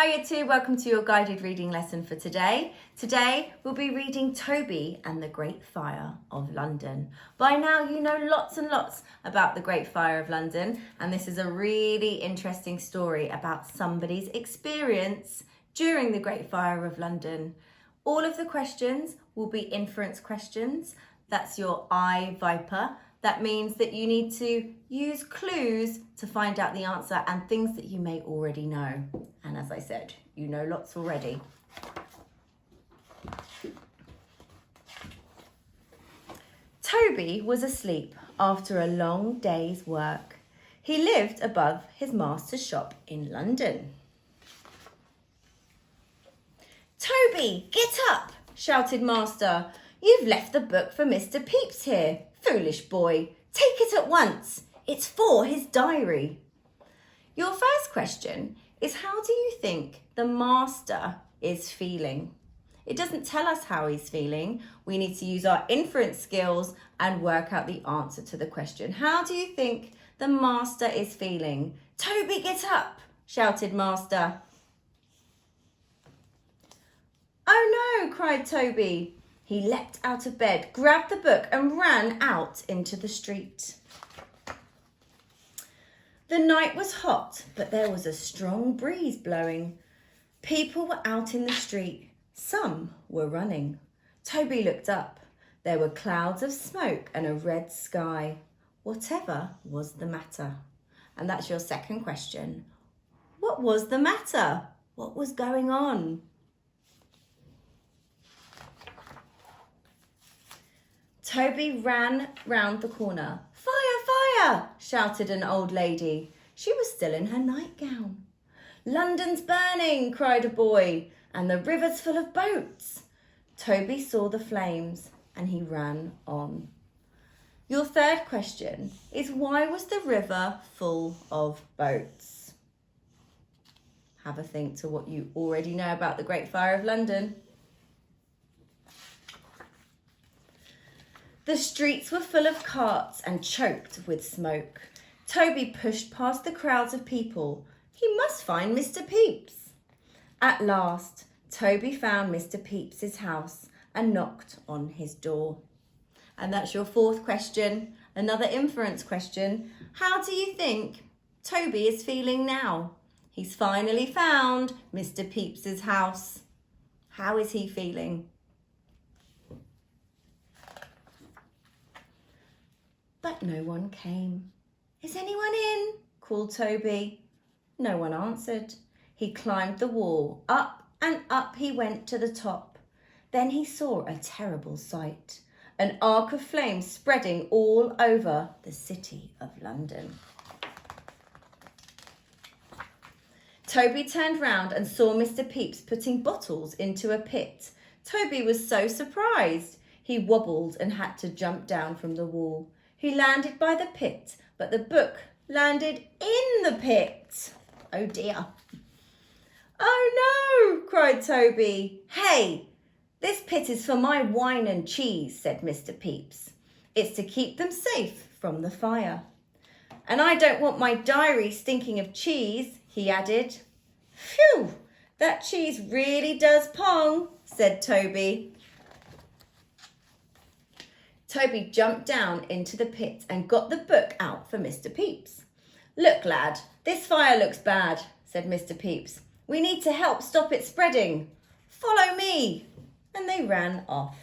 Hi YouTube, welcome to your guided reading lesson for today. Today we'll be reading Toby and the Great Fire of London. By now you know lots and lots about the Great Fire of London, and this is a really interesting story about somebody's experience during the Great Fire of London. All of the questions will be inference questions. That's your I, Viper. That means that you need to use clues to find out the answer and things that you may already know. And as I said, you know lots already. Toby was asleep after a long day's work. He lived above his master's shop in London. "Toby, get up!" shouted master. "You've left the book for Mr. Pepys here. Foolish boy, take it at once. It's for his diary." Your first question is, how do you think the master is feeling? It doesn't tell us how he's feeling. We need to use our inference skills and work out the answer to the question. How do you think the master is feeling? "Toby, get up!" shouted master. "Oh no!" cried Toby. He leapt out of bed, grabbed the book and ran out into the street. The night was hot, but there was a strong breeze blowing. People were out in the street. Some were running. Toby looked up. There were clouds of smoke and a red sky. Whatever was the matter? And that's your second question. What was the matter? What was going on? Toby ran round the corner. "Fire, fire!" shouted an old lady. She was still in her nightgown. "London's burning!" cried a boy, "and the river's full of boats." Toby saw the flames and he ran on. Your third question is, why was the river full of boats? Have a think to what you already know about the Great Fire of London. The streets were full of carts and choked with smoke. Toby pushed past the crowds of people. He must find Mr. Pepys. At last, Toby found Mr. Pepys's house and knocked on his door. And that's your fourth question, another inference question. How do you think Toby is feeling now? He's finally found Mr. Pepys's house. How is he feeling? But no one came. "Is anyone in?" called Toby. No one answered. He climbed the wall. Up and up he went to the top. Then he saw a terrible sight. An arc of flame spreading all over the city of London. Toby turned round and saw Mr. Pepys putting bottles into a pit. Toby was so surprised. He wobbled and had to jump down from the wall. He landed by the pit, but the book landed in the pit. Oh dear. "Oh no!" cried Toby. "Hey, this pit is for my wine and cheese," said Mr. Pepys. "It's to keep them safe from the fire. And I don't want my diary stinking of cheese," he added. "Phew, that cheese really does pong," said Toby. Toby jumped down into the pit and got the book out for Mr. Pepys. "Look, lad, this fire looks bad," said Mr. Pepys. "We need to help stop it spreading. Follow me." And they ran off.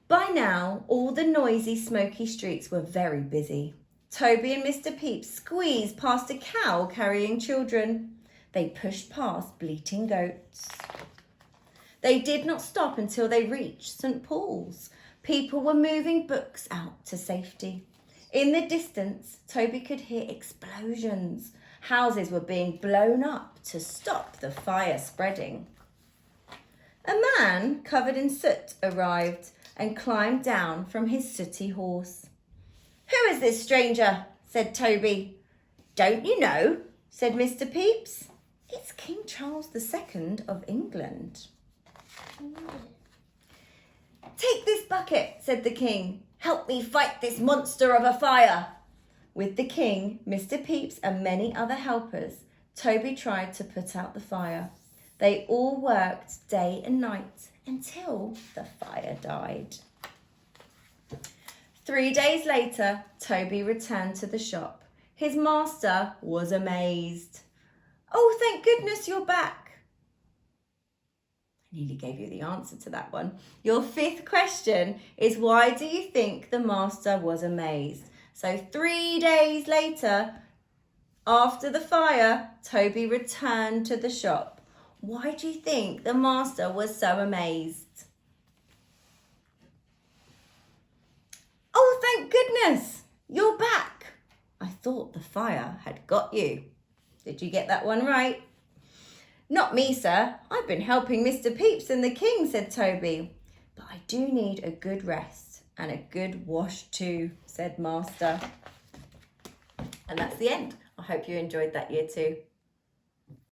By now, all the noisy, smoky streets were very busy. Toby and Mr. Pepys squeezed past a cow carrying children. They pushed past bleating goats. They did not stop until they reached St. Paul's. People were moving books out to safety. In the distance, Toby could hear explosions. Houses were being blown up to stop the fire spreading. A man covered in soot arrived and climbed down from his sooty horse. "Who is this stranger?" said Toby. "Don't you know?" said Mr. Pepys. "It's King Charles II of England." "Take this bucket," said the king. "Help me fight this monster of a fire." With the king, Mr. Pepys and many other helpers, Toby tried to put out the fire. They all worked day and night until the fire died. 3 days later, Toby returned to the shop. His master was amazed. "Oh, thank goodness you're back." I nearly gave you the answer to that one. Your 5th question is, why do you think the master was amazed? So 3 days later, after the fire, Toby returned to the shop. Why do you think the master was so amazed? "Oh, thank goodness, you're back. I thought the fire had got you." Did you get that one right? "Not me, sir. I've been helping Mr. Peeps and the king," said Toby. "But I do need a good rest and a good wash too," said Master. And that's the end. I hope you enjoyed that year too.